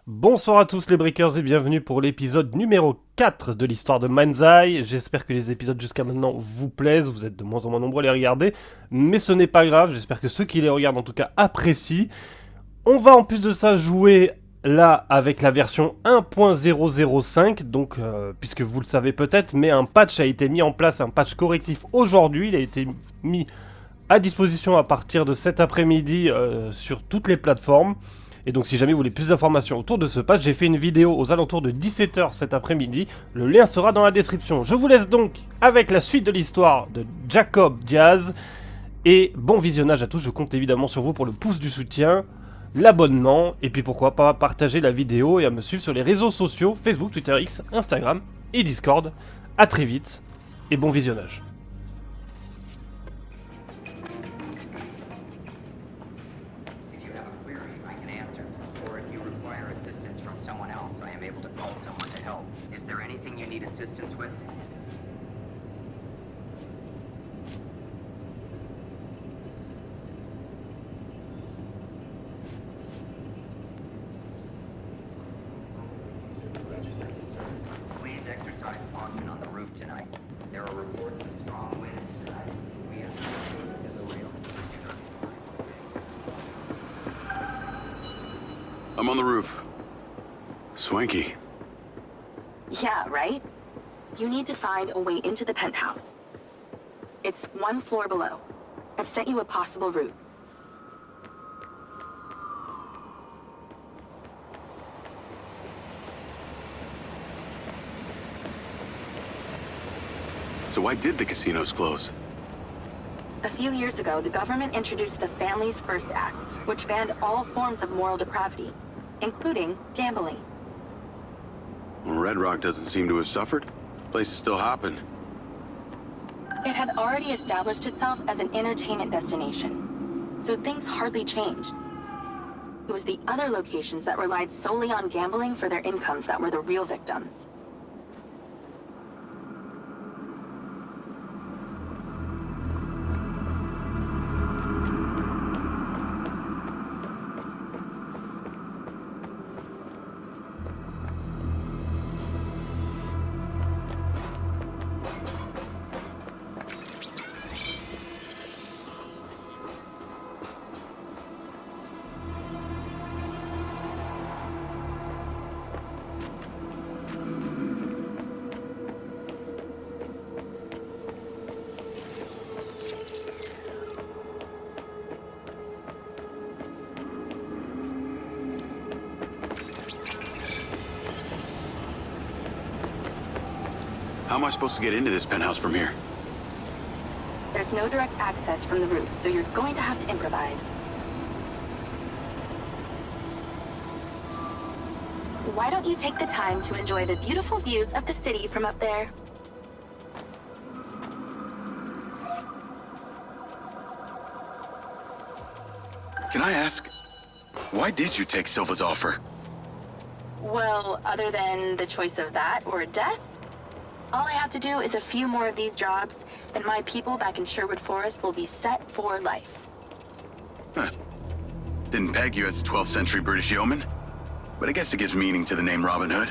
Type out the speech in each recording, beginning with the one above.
Bonsoir à tous les breakers et bienvenue pour l'épisode numéro 4 de l'histoire de Mindseye. J'espère que les épisodes jusqu'à maintenant vous plaisent, vous êtes de moins en moins nombreux à les regarder, mais ce n'est pas grave, j'espère que ceux qui les regardent en tout cas apprécient. On va en plus de ça jouer là avec la version 1.005, donc puisque vous le savez peut-être, mais un patch a été mis en place, un patch correctif aujourd'hui, il a été mis à disposition à partir de cet après-midi sur toutes les plateformes. Et donc si jamais vous voulez plus d'informations autour de ce patch, j'ai fait une vidéo aux alentours de 17 h cet après-midi. Le lien sera dans la description. Je vous laisse donc avec la suite de l'histoire de Jacob Diaz. Et bon visionnage à tous, je compte évidemment sur vous pour le pouce du soutien, l'abonnement, et puis pourquoi pas partager la vidéo et à me suivre sur les réseaux sociaux, Facebook, Twitter, X, Instagram et Discord. A très vite, et bon visionnage. Assistance with? Please exercise caution on the roof tonight. There are reports of strong winds tonight. We have to the rail. I'm on the roof. Swanky. Yeah, right? You need to find a way into the penthouse. It's one floor below. I've sent you a possible route. So why did the casinos close? A few years ago, the government introduced the Family's First Act, which banned all forms of moral depravity, including gambling. REDROCK doesn't seem to have suffered. Place is still hopping. It had already established itself as an entertainment destination, so things hardly changed. It was the other locations that relied solely on gambling for their incomes that were the real victims. How am I supposed to get into this penthouse from here? There's no direct access from the roof, so you're going to have to improvise. Why don't you take the time to enjoy the beautiful views of the city from up there? Can I ask, why did you take Silva's offer? Well, other than the choice of that or death, all I have to do is a few more of these jobs, and my people back in Sherwood Forest will be set for life. Huh. Didn't peg you as a 12th century British yeoman, but I guess it gives meaning to the name Robin Hood.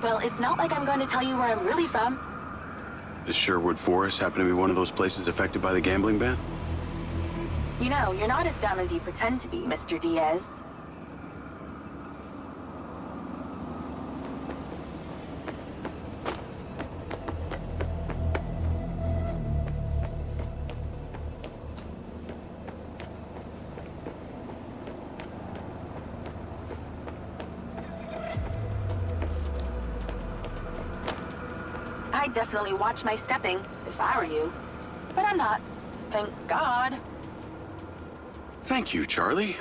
Well, it's not like I'm going to tell you where I'm really from. Does Sherwood Forest happen to be one of those places affected by the gambling ban? You know, you're not as dumb as you pretend to be, Mr. Diaz. I'd definitely watch my stepping, if I were you. But I'm not. Thank God. Thank you, Charlie.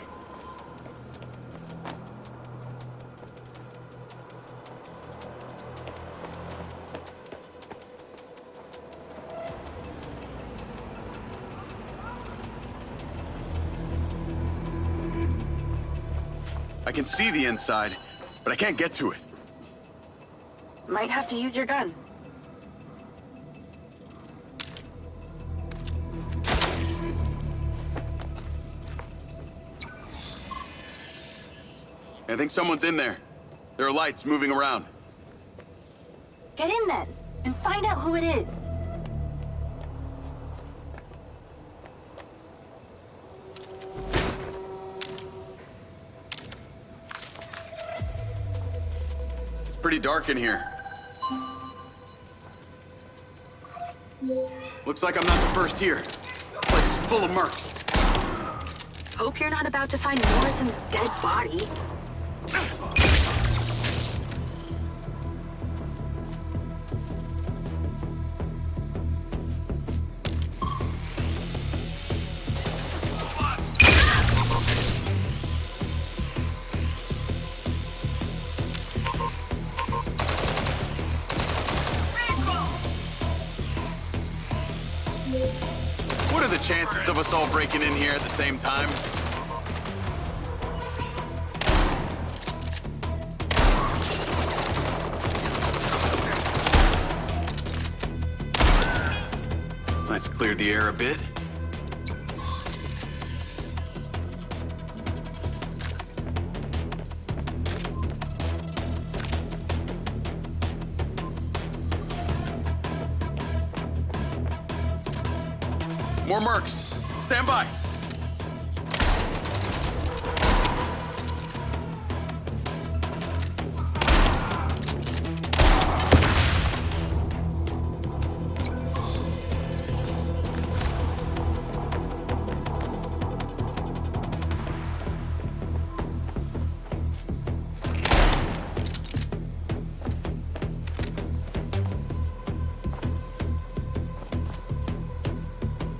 I can see the inside, but I can't get to it. Might have to use your gun. I think someone's in there. There are lights moving around. Get in then, and find out who it is. It's pretty dark in here. Looks like I'm not the first here. The place is full of mercs. Hope you're not about to find Morrison's dead body. What are the chances of us all breaking in here at the same time? Let's clear the air a bit. More mercs. Stand by.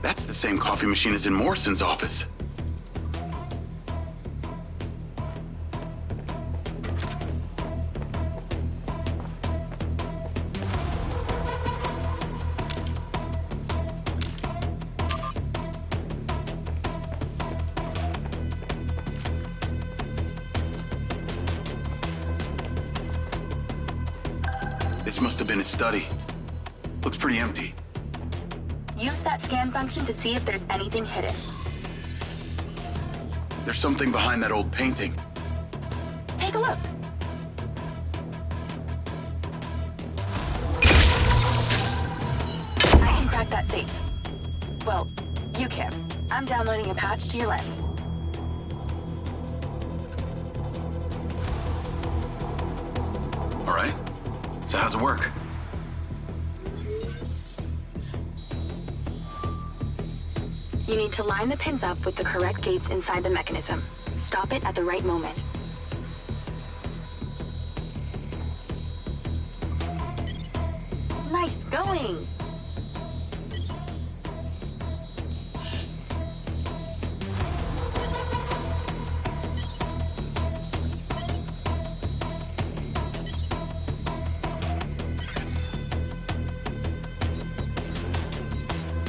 That's the same coffee machine as in Morrison's office. This must have been his study. Looks pretty empty. Use that scan function to see if there's anything hidden. There's something behind that old painting. Take a look. I can crack that safe. Well, you can. I'm downloading a patch to your lens. All right. So how's it work? You need to line the pins up with the correct gates inside the mechanism. Stop it at the right moment. Nice going!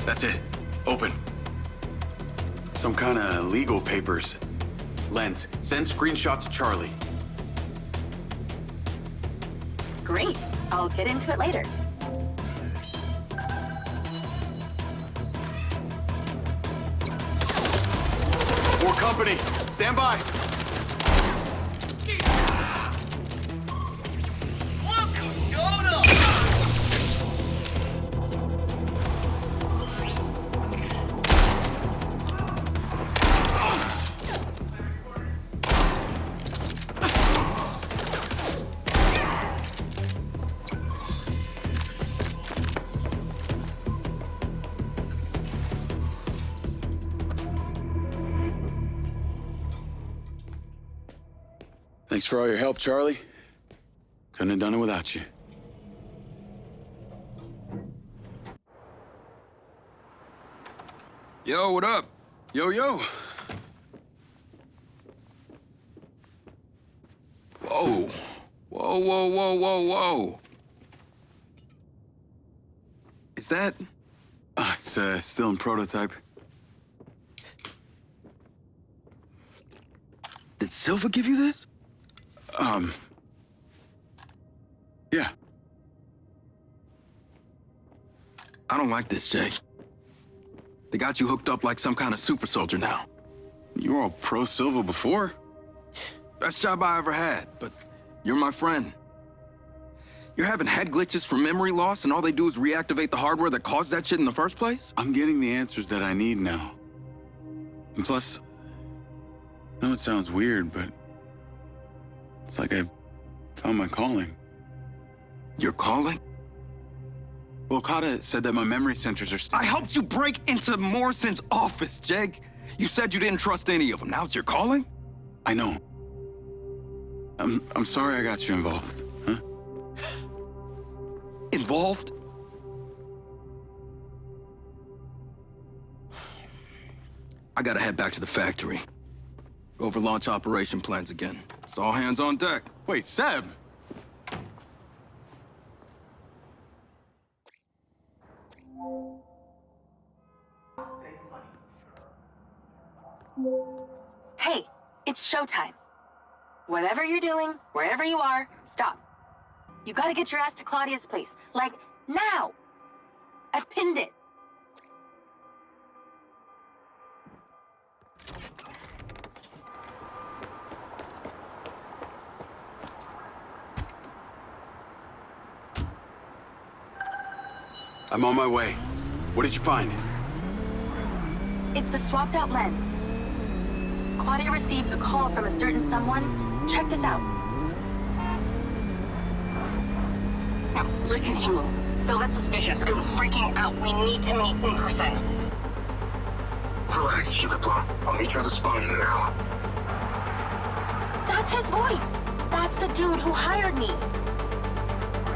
That's it. Open. Some kind of legal papers. Lens, send screenshot to Charlie. Great. I'll get into it later. More company. Stand by. Thanks for all your help, Charlie. Couldn't have done it without you. Yo, what up? Yo, yo. Whoa. Whoa, whoa, whoa, whoa, whoa. Is that... It's still in prototype. Did SILVA give you this? Yeah. I don't like this, Jay. They got you hooked up like some kind of super soldier now. You were all pro-SILVA before? Best job I ever had, but you're my friend. You're having head glitches from memory loss and all they do is reactivate the hardware that caused that shit in the first place? I'm getting the answers that I need now. And plus, I know it sounds weird, but it's like I found my calling. Your calling? Well, Okada said that my memory sensors are I helped you break into Morrison's office, Jake. You said you didn't trust any of them. Now it's your calling? I know. I'm sorry I got you involved, huh? Involved? I gotta head back to the factory. Go over launch operation plans again. It's all hands on deck. Wait, Seb! Hey, it's showtime. Whatever you're doing, wherever you are, stop. You gotta get your ass to Claudia's place. Like, now! I've pinned it. I'm on my way. What did you find? It's the swapped out lens. Claudia received a call from a certain someone. Check this out. Now, listen to me. Silva's suspicious. I'm freaking out. We need to meet in person. Relax, Sugar Plum. I'll meet you at the spot now. That's his voice. That's the dude who hired me.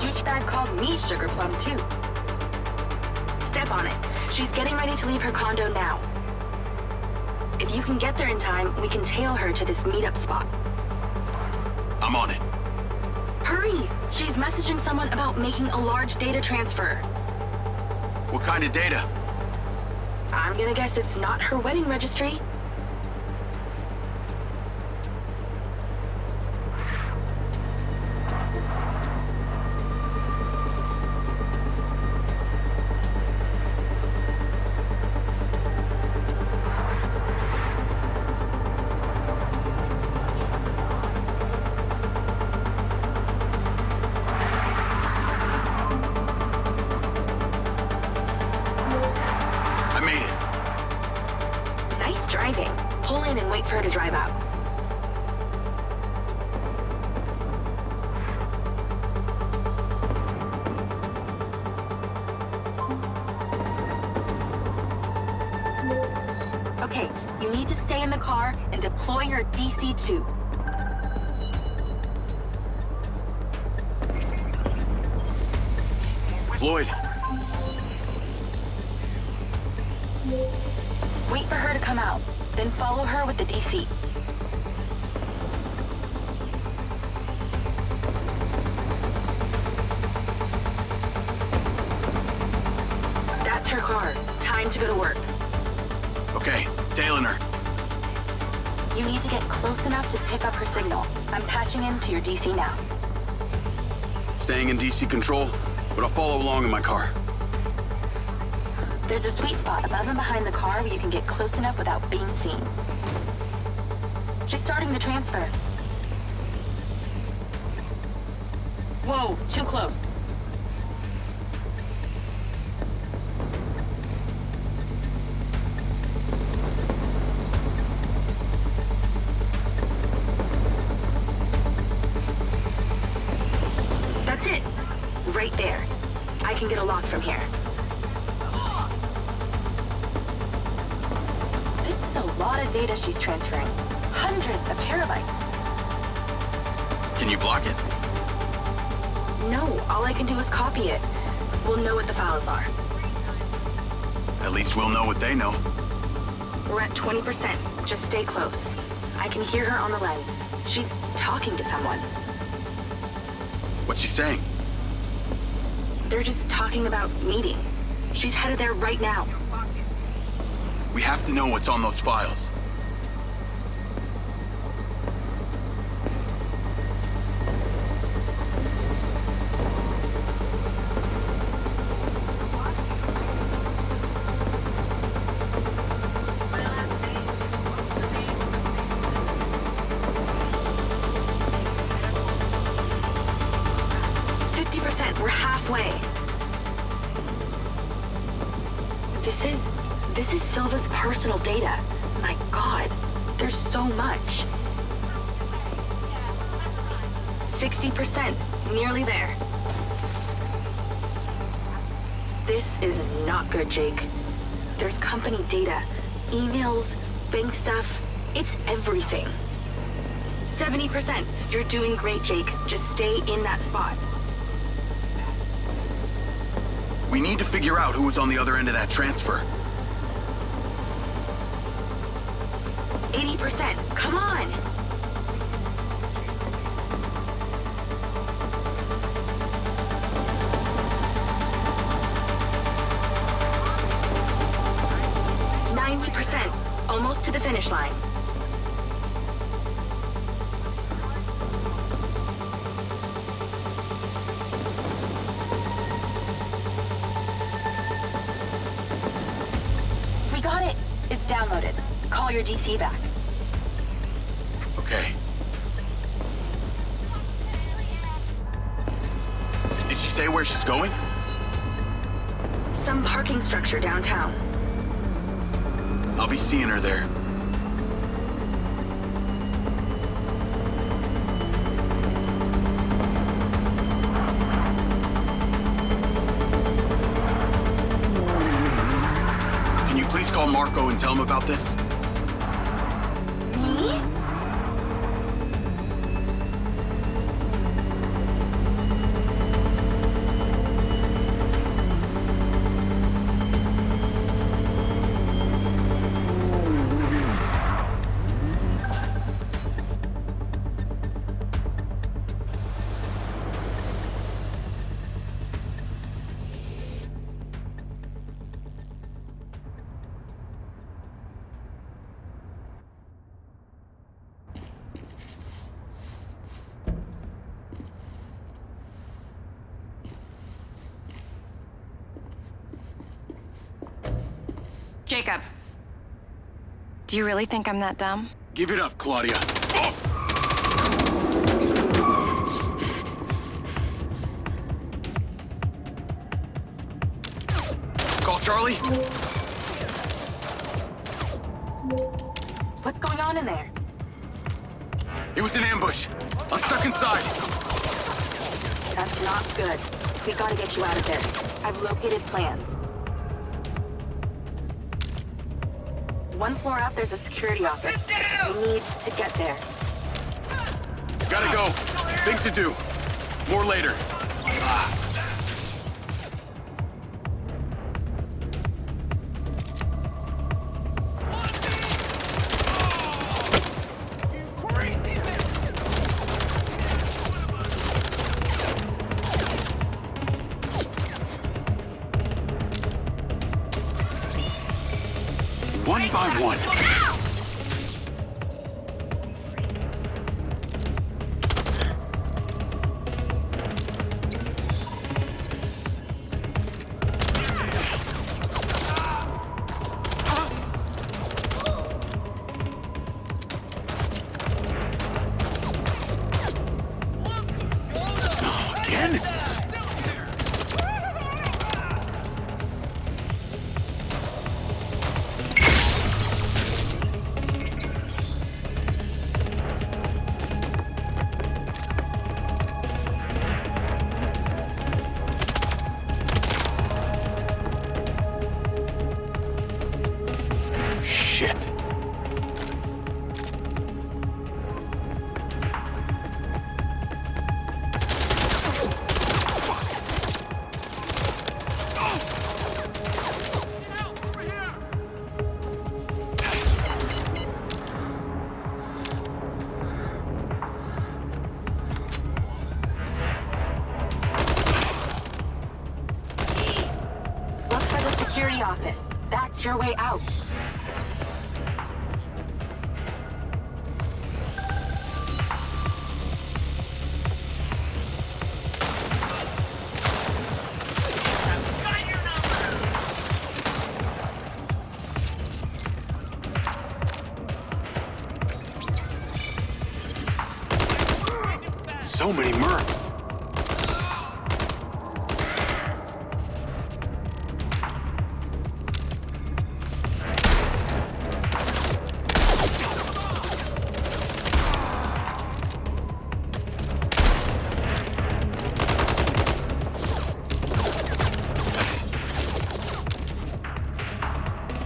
Douchebag called me Sugar Plum, too. Step on it. She's getting ready to leave her condo now. If you can get there in time, we can tail her to this meetup spot. I'm on it. Hurry! She's messaging someone about making a large data transfer. What kind of data? I'm gonna guess it's not her wedding registry. Driving. Pull in and wait for her to drive out. Okay, you need to stay in the car and deploy your DC-2. Floyd. Wait for her to come out, then follow her with the DC. That's her car. Time to go to work. Okay, tailing her. You need to get close enough to pick up her signal. I'm patching into your DC now. Staying in DC control, but I'll follow along in my car. There's a sweet spot above and behind the car where you can get close enough without being seen. She's starting the transfer. Whoa, too close. That's it. Right there. I can get a lock from here. This is a lot of data she's transferring. Hundreds of terabytes. Can you block it? No, all I can do is copy it. We'll know what the files are. At least we'll know what they know. We're at 20%. Just stay close. I can hear her on the lens. She's talking to someone. What's she saying? They're just talking about meeting. She's headed there right now. We have to know what's on those files. way. This is Silva's personal data. My God, there's so much. 60%, nearly there. This is not good, Jake. There's company data, emails, bank stuff. It's everything. 70%. You're doing great, Jake. Just stay in that spot. We need to figure out who was on the other end of that transfer. 80%. Come on. Almost to the finish line. We got it. It's downloaded. Call your DC back. Okay. Did she say where she's going? Some parking structure downtown. I'll be seeing her there. Can you please call Marco and tell him about this? Me? Jacob. Do you really think I'm that dumb? Give it up, Claudia. Oh! Call Charlie. What's going on in there? It was an ambush. I'm stuck inside. That's not good. We gotta get you out of there. I've located plans. One floor up, there's a security office. We need to get there. Gotta go. Things to do. More later. One by one. Again? Shit. Look for the security office. That's your way out. So many mercs.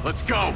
Let's go!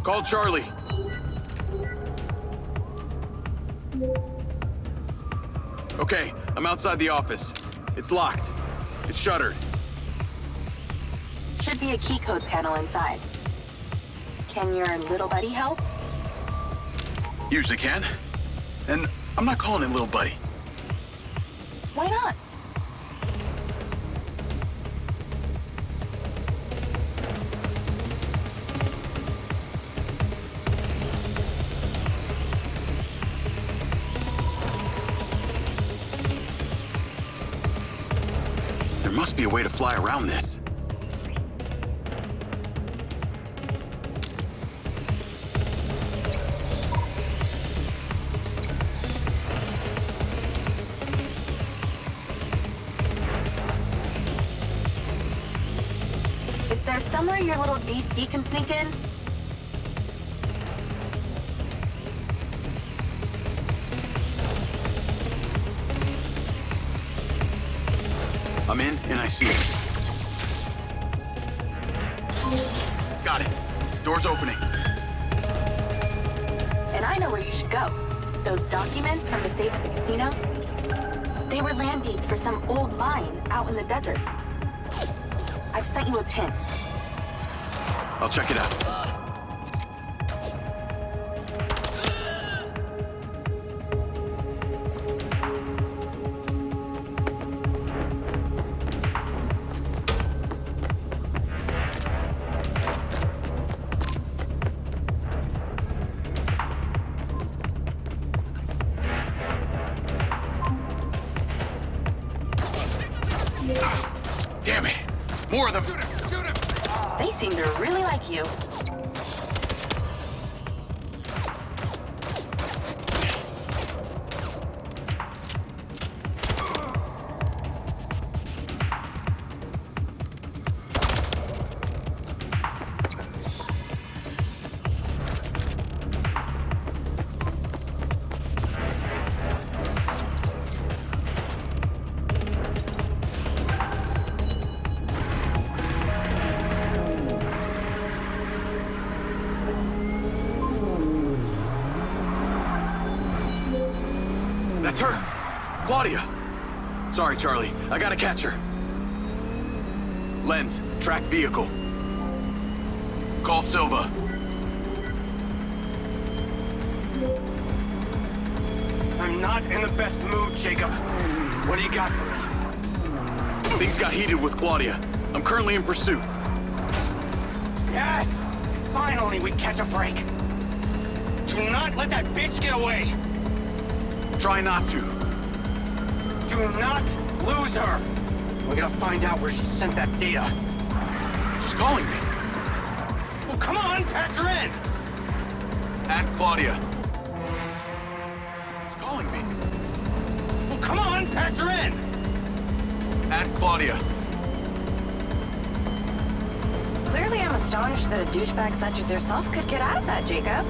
Call Charlie. Okay, I'm outside the office. It's locked. It's shuttered. Should be a key code panel inside. Can your little buddy help? Usually can. And I'm not calling it little buddy. Why not? There must be a way to fly around this. Is there somewhere your little DC can sneak in? I'm in, and I see it. Got it. Door's opening. And I know where you should go. Those documents from the safe at the casino? They were land deeds for some old mine out in the desert. I've sent you a pin. I'll check it out. Damn it! More of them! Shoot him! Shoot him! They seem to really like you. That's her! Claudia! Sorry, Charlie. I gotta catch her. Lens, track vehicle. Call SILVA. I'm not in the best mood, Jacob. What do you got for me? Things got heated with Claudia. I'm currently in pursuit. Yes! Finally, we catch a break. Do not let that bitch get away! Try not to. Do not lose her! We're gonna find out where she sent that data. She's calling me. Well, come on, patch her in! At Claudia. She's calling me. Well, come on, patch her in! At Claudia. Clearly, I'm astonished that a douchebag such as yourself could get out of that, Jacob.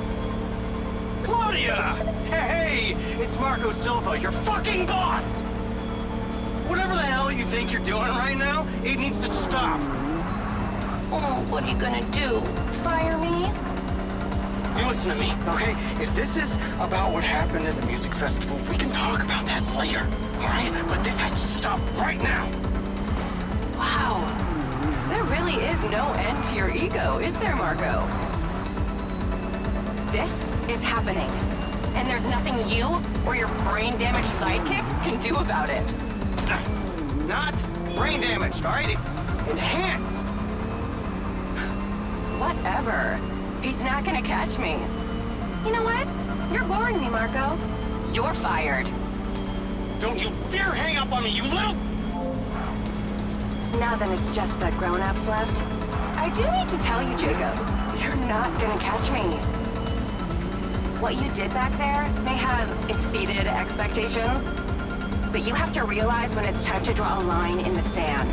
Claudia! Hey, it's Marco Silva, your fucking boss! Whatever the hell you think you're doing right now, it needs to stop. Oh, what are you gonna do? Fire me? You listen to me, okay? If this is about what happened at the music festival, we can talk about that later, alright? But this has to stop right now. Wow. There really is no end to your ego, is there, Marco? This is happening. And there's nothing you or your brain-damaged sidekick can do about it. Not brain damaged, alright? Enhanced. Whatever. He's not gonna catch me. You know what? You're boring me, Marco. You're fired. Don't you dare hang up on me, you little... Now that it's just the grown-ups left, I do need to tell you, Jacob, you're not gonna catch me. What you did back there may have exceeded expectations, but you have to realize when it's time to draw a line in the sand.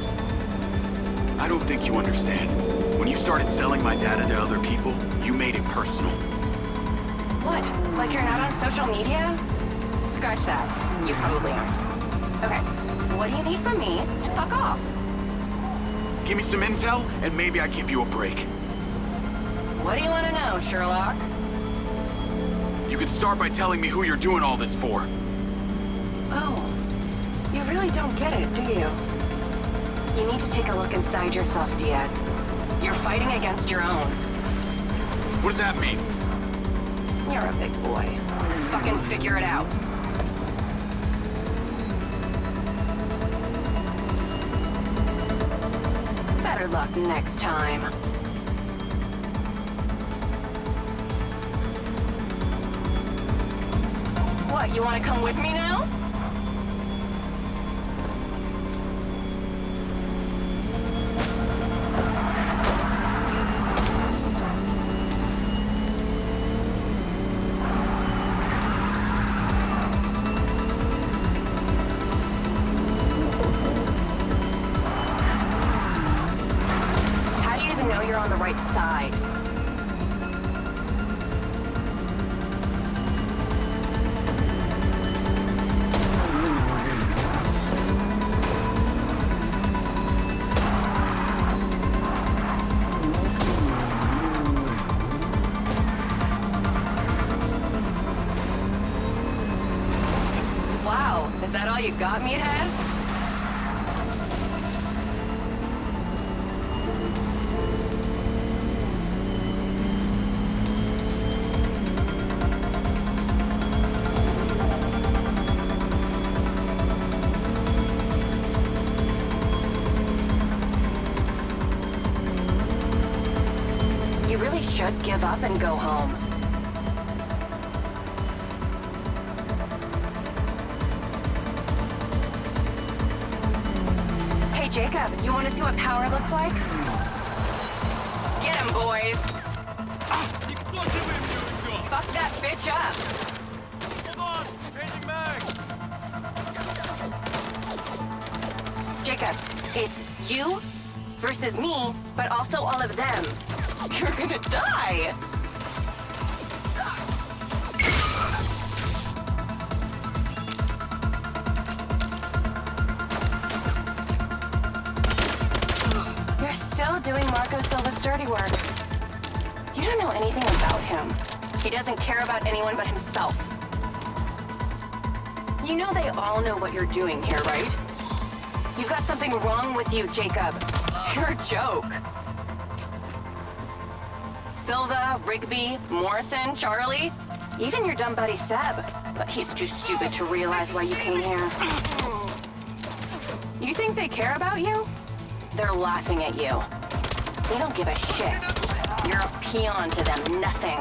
I don't think you understand. When you started selling my data to other people, you made it personal. What? Like you're not on social media? Scratch that. You probably aren't. Okay, what do you need from me to fuck off? Give me some intel, and maybe I give you a break. What do you want to know, Sherlock? You can start by telling me who you're doing all this for. Oh, you really don't get it, do you? You need to take a look inside yourself, Diaz. You're fighting against your own. What does that mean? You're a big boy. Fucking figure it out. Better luck next time. What, you want to come with me now? Right side. Wow, is that all you got, meathead? Should give up and go home. Hey, Jacob, you want to see what power looks like? Get him, boys! Fuck that bitch up! Hold on! Changing mag! Jacob, it's you versus me, but also all of them. You're gonna die! You're still doing Marco Silva's dirty work. You don't know anything about him. He doesn't care about anyone but himself. You know they all know what you're doing here, right? You've got something wrong with you, Jacob. You're a joke. Silva, Rigby, Morrison, Charlie, even your dumb buddy Seb. But he's too stupid to realize why you came here. You think they care about you? They're laughing at you. They don't give a shit. You're a peon to them, nothing.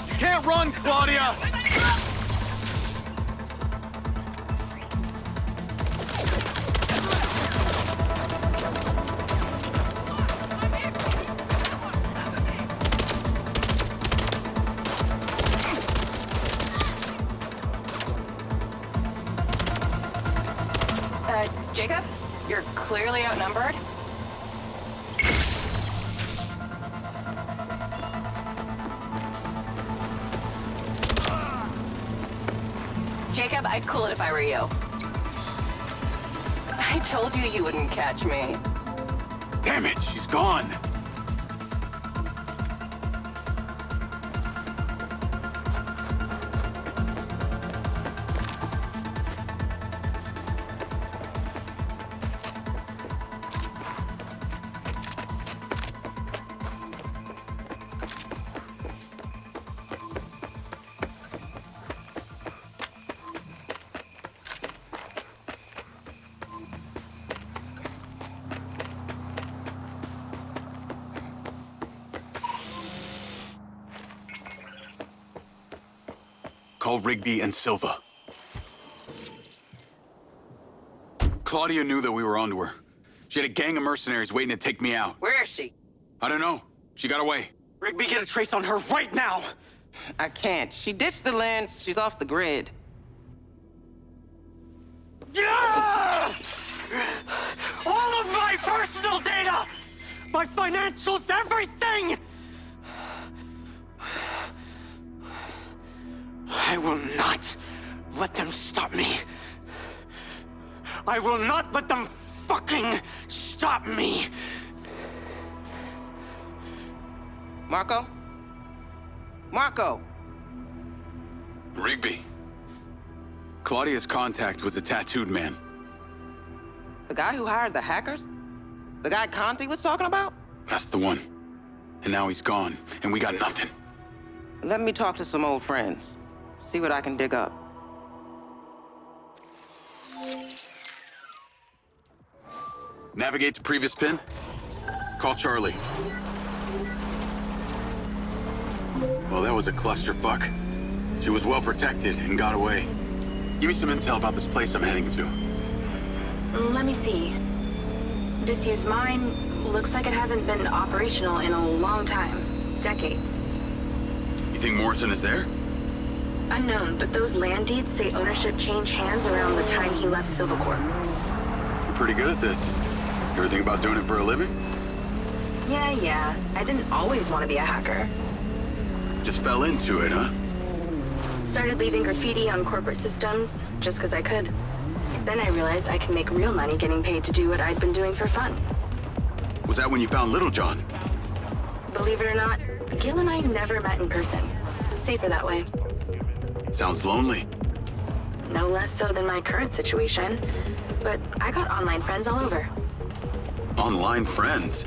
You can't run, Claudia! Jacob, you're clearly outnumbered. Jacob, I'd cool it if I were you. I told you you wouldn't catch me. Damn it, she's gone. Call Rigby and Silva. Claudia knew that we were onto her. She had a gang of mercenaries waiting to take me out. Where is she? I don't know. She got away. Rigby, get a trace on her right now! I can't. She ditched the land. She's off the grid. Yeah! All of my personal data! My financials, everything! I will not let them stop me. I will not let them fucking stop me. Marco? Marco! Rigby. Claudia's contact was a tattooed man. The guy who hired the hackers? The guy Conti was talking about? That's the one. And now he's gone, and we got nothing. Let me talk to some old friends. See what I can dig up. Navigate to previous pin. Call Charlie. Well, that was a clusterfuck. She was well protected and got away. Give me some intel about this place I'm heading to. Let me see. Disused mine looks like it hasn't been operational in a long time. Decades. You think Morrison is there? Unknown, but those land deeds say ownership changed hands around the time he left Silva Corp. You're pretty good at this. You ever think about doing it for a living? Yeah. I didn't always want to be a hacker. Just fell into it, huh? Started leaving graffiti on corporate systems, just because I could. Then I realized I could make real money getting paid to do what I'd been doing for fun. Was that when you found Little John? Believe it or not, Gil and I never met in person. Safer that way. Sounds lonely. No less so than my current situation, but I got online friends all over. Online friends?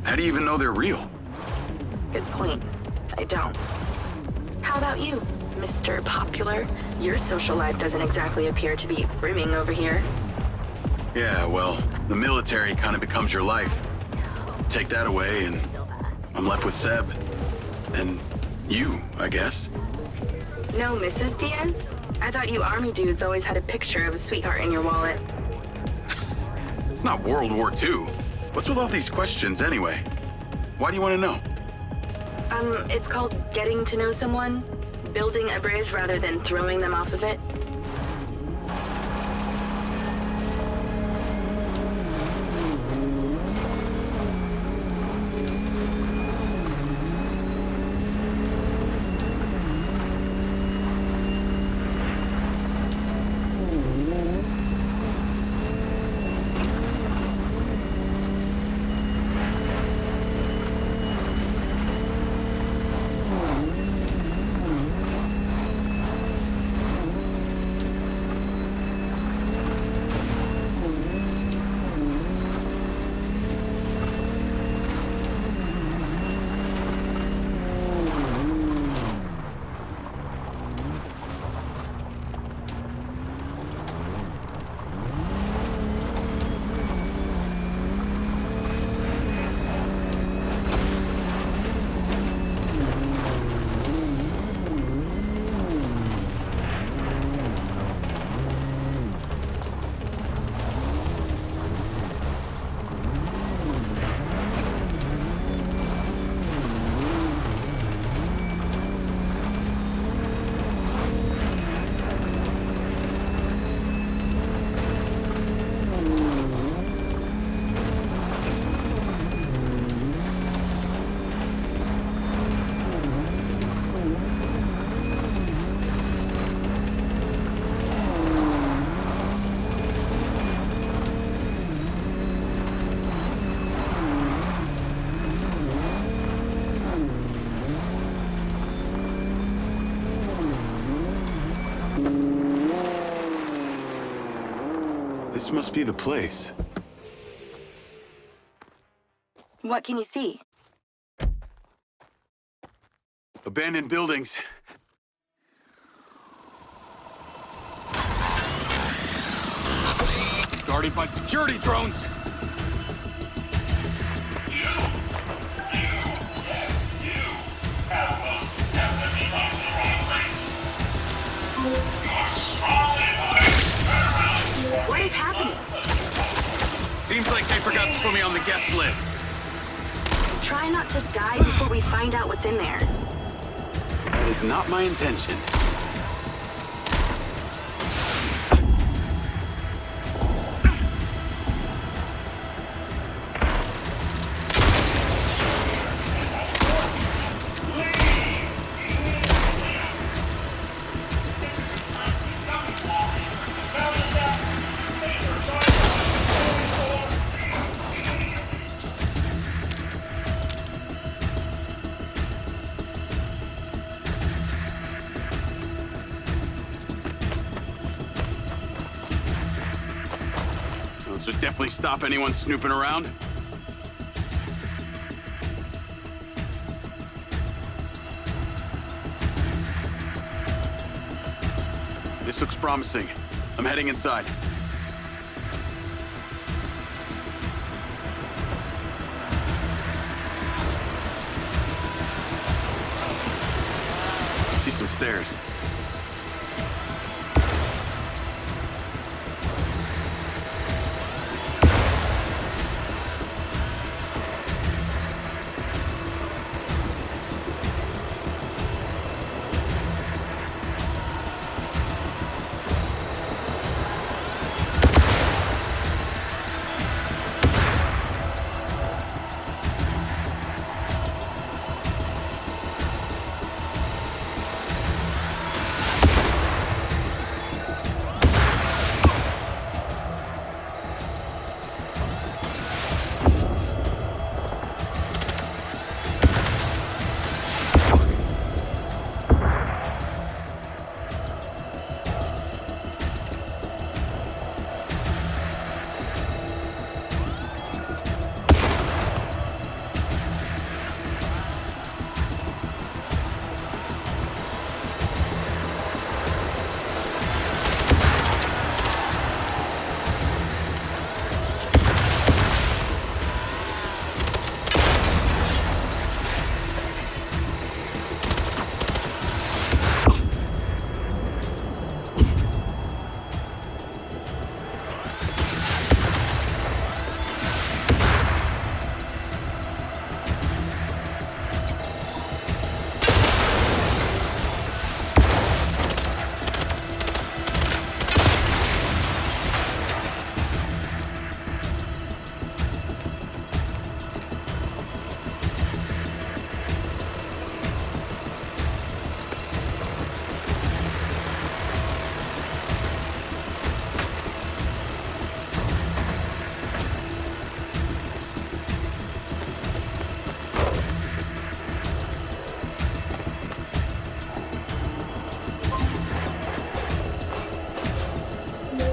How do you even know they're real? Good point. I don't. How about you, Mr. Popular? Your social life doesn't exactly appear to be brimming over here. Yeah, well, the military kind of becomes your life. Take that away and I'm left with Seb. And you, I guess. No Mrs. Diaz? I thought you army dudes always had a picture of a sweetheart in your wallet. It's not World War II. What's with all these questions anyway? Why do you want to know? It's called getting to know someone. Building a bridge rather than throwing them off of it. This must be the place. What can you see? Abandoned buildings. Guarded by security drones. What is happening? Seems like they forgot to put me on the guest list. Try not to die before we find out what's in there. That is not my intention. This would definitely stop anyone snooping around. This looks promising. I'm heading inside. I see some stairs.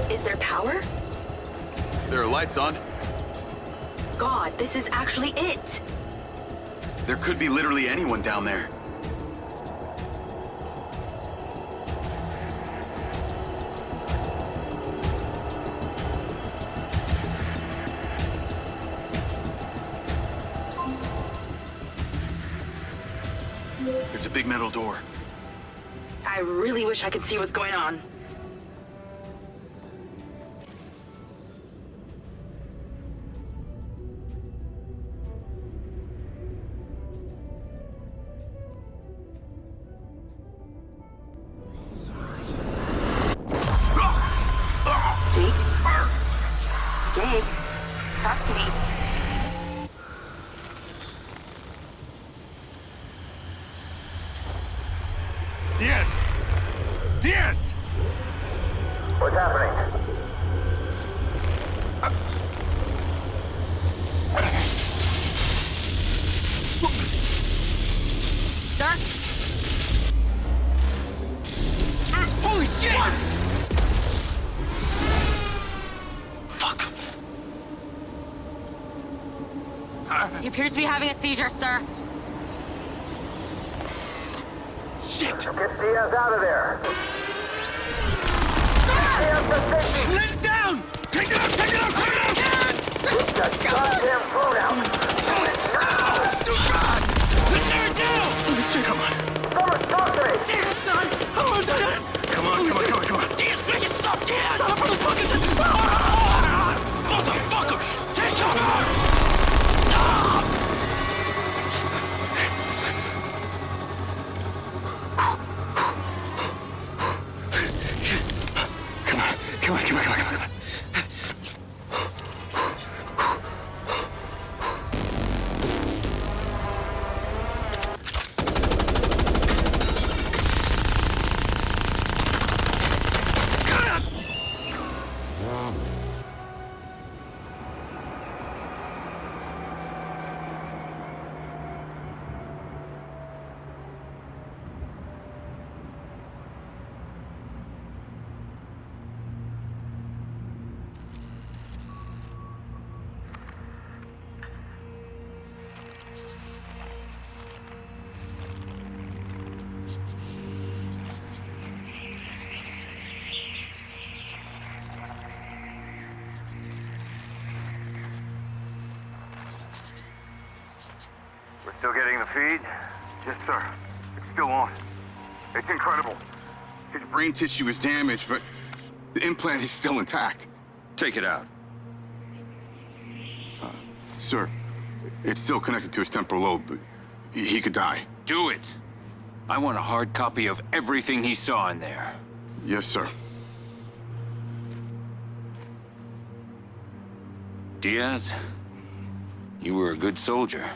Is there power? There are lights on. God, this is actually it. There could be literally anyone down there. There's a big metal door. I really wish I could see what's going on. Jake, talk to me. Diaz! What's happening? Sir? Holy shit! appears to be having a seizure, sir. Shit! Get Diaz out of there. Diaz to safety. Lay it down! Take it out! Take it out! Take it out! Get that goddamn phone out. Do it now. God! Let's tear it down! Holy shit, come on. Someone talk to me. Diaz, son! Come on, Diaz! Come on, come on, come on, come on. Diaz, make it stop, Diaz! Stop, motherfucker! Motherfucker! Take cover! Come on, come on, come on, come on, come on. We're still getting the feed? Yes, sir. It's still on. It's incredible. His brain tissue is damaged, but the implant is still intact. Take it out. Sir, it's still connected to his temporal lobe, but he could die. Do it. I want a hard copy of everything he saw in there. Yes, sir. Diaz, you were a good soldier.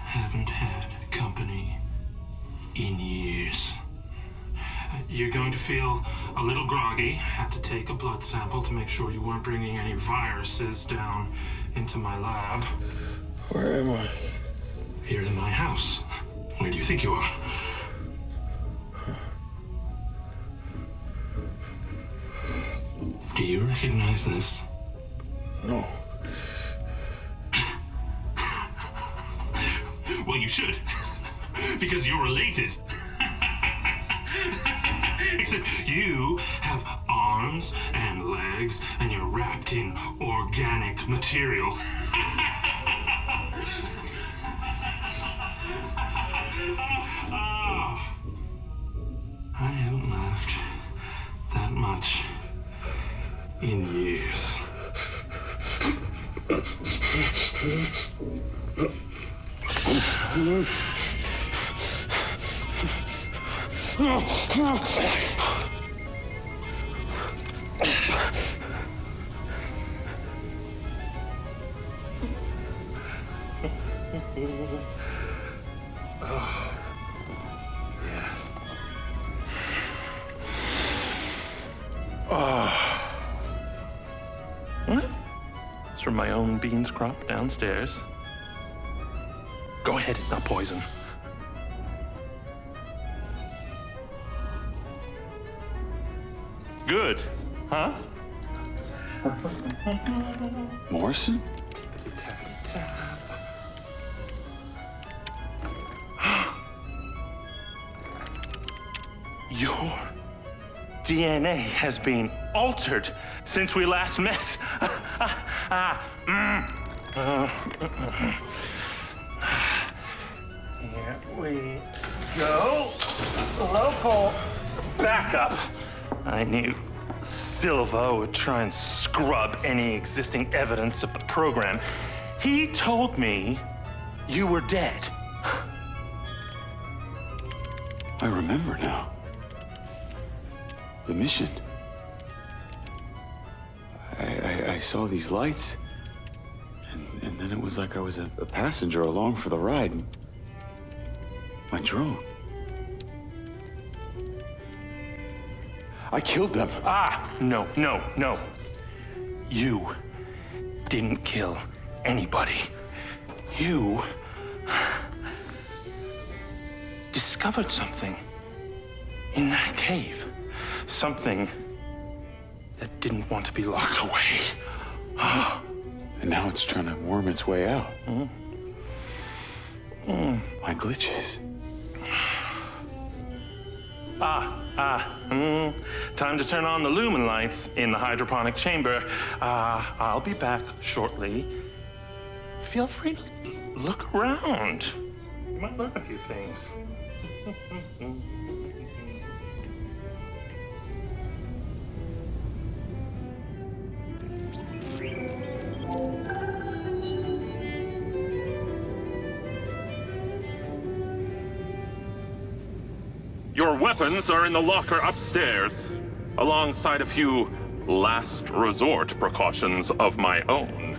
Haven't had company in years. You're going to feel a little groggy. Had to take a blood sample to make sure you weren't bringing any viruses down into my lab. Where am I? Here in my house. Where do you think you are? Do you recognize this? No. Well, you should, because you're related. Except you have arms and legs, and you're wrapped in organic material. I haven't laughed that much in years. What? It's from my own beans crop downstairs. Go ahead, it's not poison. Good, huh? Morrison? Your DNA has been altered since we last met. Can't wait go. Local backup. I knew SILVA would try and scrub any existing evidence of the program. He told me you were dead. I remember now. The mission. I saw these lights, and then it was like I was a passenger along for the ride. My drone. I killed them. Ah, no. You didn't kill anybody. You discovered something in that cave. Something that didn't want to be locked away. And now it's trying to worm its way out. My glitches. Time to turn on the lumen lights in the hydroponic chamber. I'll be back shortly. Feel free to look around. You might learn a few things. Your weapons are in the locker upstairs, alongside a few last resort precautions of my own.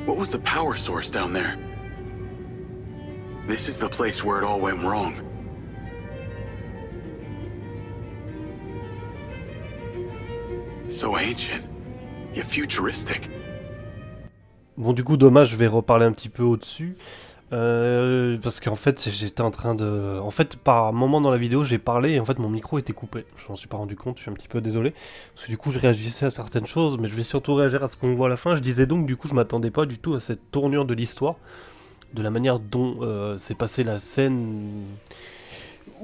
What was the power source down there? This is the place where it all went wrong. So ancient, yet futuristic. Bon, du coup, dommage, je vais reparler un petit peu au-dessus. Parce qu'en fait, j'étais en train de... En fait, par moment dans la vidéo, j'ai parlé et en fait, mon micro était coupé. Je m'en suis pas rendu compte, je suis un petit peu désolé. Parce que du coup, je réagissais à certaines choses, mais je vais surtout réagir à ce qu'on voit à la fin. Je disais donc, du coup, je m'attendais pas du tout à cette tournure de l'histoire. De la manière dont s'est passée la scène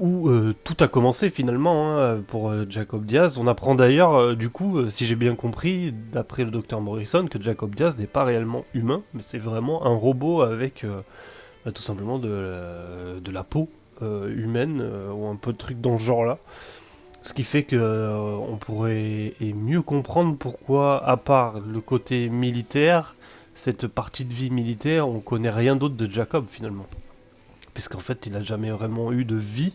où tout a commencé finalement pour Jacob Diaz. On apprend d'ailleurs, du coup, si j'ai bien compris, d'après le docteur Morrison, que Jacob Diaz n'est pas réellement humain, mais c'est vraiment un robot avec tout simplement de la peau humaine, ou un peu de trucs dans ce genre-là. Ce qui fait que on pourrait mieux comprendre pourquoi, à part le côté militaire, cette partie de vie militaire, on connaît rien d'autre de Jacob finalement. Puisqu'en fait, il n'a jamais vraiment eu de vie,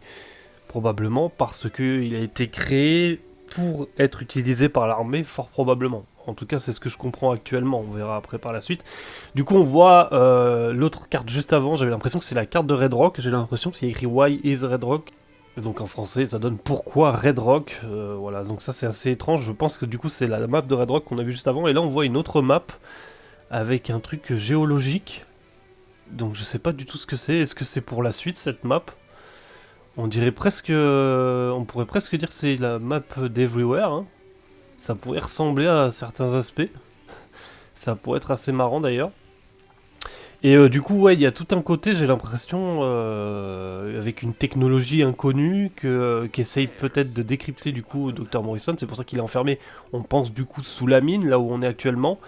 probablement parce qu'il a été créé pour être utilisé par l'armée, fort probablement. En tout cas, c'est ce que je comprends actuellement, on verra après par la suite. Du coup, on voit l'autre carte juste avant, j'avais l'impression que c'est la carte de REDROCK, j'ai l'impression qu'il y a écrit « Why is REDROCK ?» Et donc en français, ça donne « Pourquoi REDROCK ?» Voilà, donc ça c'est assez étrange, je pense que du coup c'est la map de REDROCK qu'on a vu juste avant, et là on voit une autre map avec un truc géologique. Donc je sais pas du tout ce que c'est. Est-ce que c'est pour la suite cette map? On dirait presque... on pourrait presque dire que c'est la map d'Everywhere. Hein. Ça pourrait ressembler à certains aspects. Ça pourrait être assez marrant d'ailleurs. Et du coup, ouais, il y a tout un côté, j'ai l'impression, avec une technologie inconnue qu'essaye peut-être de décrypter du coup Dr Morrison. C'est pour ça qu'il est enfermé, on pense du coup sous la mine, là où on est actuellement.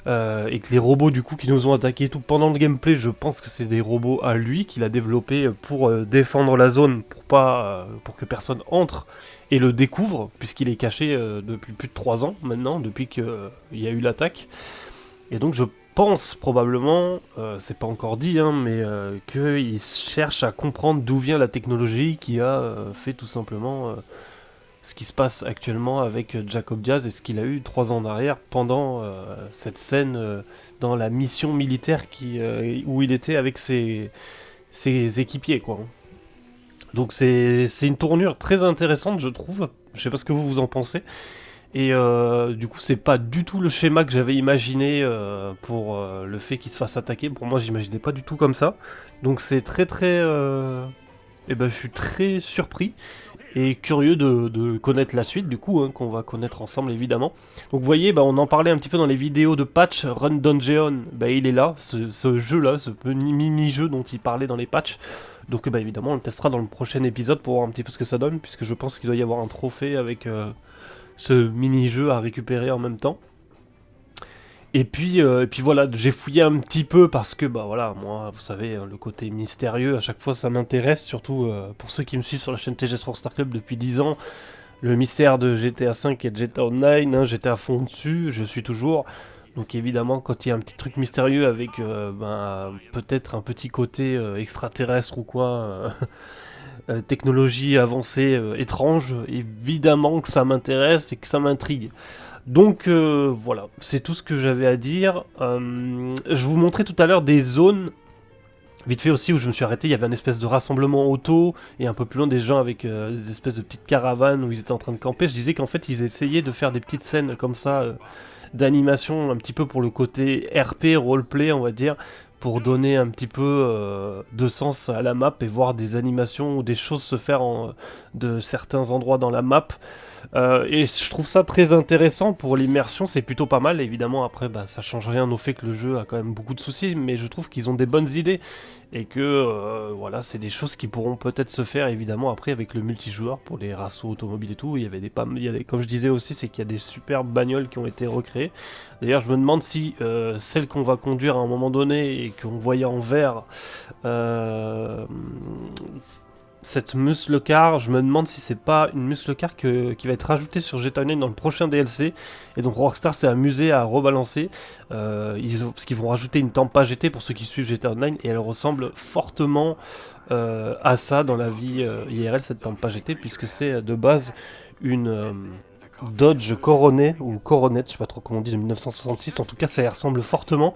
Et que les robots du coup qui nous ont attaqué tout pendant le gameplay, je pense que c'est des robots à lui qu'il a développé pour défendre la zone, pour que personne entre et le découvre, puisqu'il est caché depuis plus de 3 ans maintenant, depuis qu'il y a eu l'attaque. Et donc je pense probablement, c'est pas encore dit, hein, mais qu'il cherche à comprendre d'où vient la technologie qui a fait tout simplement ce qui se passe actuellement avec Jacob Diaz et ce qu'il a eu 3 ans en arrière pendant cette scène dans la mission militaire où il était avec ses équipiers, quoi. Donc c'est une tournure très intéressante, je trouve. Je sais pas ce que vous en pensez. Et du coup, c'est pas du tout le schéma que j'avais imaginé pour le fait qu'il se fasse attaquer. Pour moi, j'imaginais pas du tout comme ça. Donc c'est très très... Et ben, je suis très surpris et curieux de connaître la suite, du coup, hein, qu'on va connaître ensemble, évidemment. Donc vous voyez, bah, on en parlait un petit peu dans les vidéos de patch. Run Dungeon, bah, il est là, ce jeu-là, ce mini-jeu dont il parlait dans les patchs. Donc bah, évidemment, on le testera dans le prochain épisode pour voir un petit peu ce que ça donne, puisque je pense qu'il doit y avoir un trophée avec... ce mini-jeu à récupérer en même temps. Et puis voilà, j'ai fouillé un petit peu parce que, bah voilà, moi, vous savez, le côté mystérieux, à chaque fois ça m'intéresse, surtout pour ceux qui me suivent sur la chaîne TGS Rockstar Club depuis 10 ans. Le mystère de GTA 5 et de GTA Online, hein, j'étais à fond dessus, je suis toujours. Donc évidemment, quand il y a un petit truc mystérieux avec peut-être un petit côté extraterrestre ou quoi, technologie avancée étrange, évidemment que ça m'intéresse et que ça m'intrigue. Donc voilà, c'est tout ce que j'avais à dire. Je vous montrais tout à l'heure des zones, vite fait aussi, où je me suis arrêté. Il y avait un espèce de rassemblement auto, et un peu plus loin des gens avec des espèces de petites caravanes où ils étaient en train de camper. Je disais qu'en fait ils essayaient de faire des petites scènes comme ça, d'animation, un petit peu pour le côté RP, roleplay on va dire, pour donner un petit peu de sens à la map et voir des animations ou des choses se faire de certains endroits dans la map. Et je trouve ça très intéressant pour l'immersion, c'est plutôt pas mal. Évidemment après bah, ça change rien au fait que le jeu a quand même beaucoup de soucis, mais je trouve qu'ils ont des bonnes idées et que voilà, c'est des choses qui pourront peut-être se faire évidemment après avec le multijoueur pour les raceaux automobiles et tout. Il y avait comme je disais aussi, c'est qu'il y a des superbes bagnoles qui ont été recréées. D'ailleurs je me demande si celle qu'on va conduire à un moment donné et qu'on voyait en vert, cette muscle car, je me demande si c'est pas une muscle car qui va être rajoutée sur GTA Online dans le prochain DLC. Et donc Rockstar s'est amusé à rebalancer, parce qu'ils vont rajouter une Tampa GT pour ceux qui suivent GTA Online, et elle ressemble fortement à ça dans la vie IRL, cette Tampa GT, puisque c'est de base une Dodge Coronet, ou Coronet, je sais pas trop comment on dit, de 1966, en tout cas ça y ressemble fortement.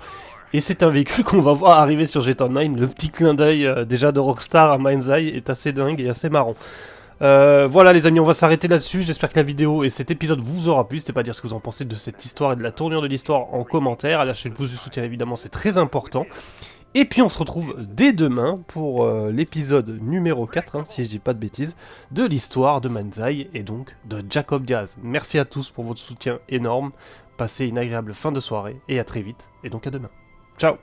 Et c'est un véhicule qu'on va voir arriver sur GTA Online. Le petit clin d'œil déjà de Rockstar à Mindseye est assez dingue et assez marrant. Voilà les amis, on va s'arrêter là-dessus. J'espère que la vidéo et cet épisode vous aura plu. N'hésitez pas à dire ce que vous en pensez de cette histoire et de la tournure de l'histoire en commentaire. À lâcher le pouce du soutien évidemment, c'est très important. Et puis on se retrouve dès demain pour l'épisode numéro 4, hein, si je dis pas de bêtises, de l'histoire de Mindseye et donc de Jacob Diaz. Merci à tous pour votre soutien énorme. Passez une agréable fin de soirée et à très vite. Et donc à demain. Ciao.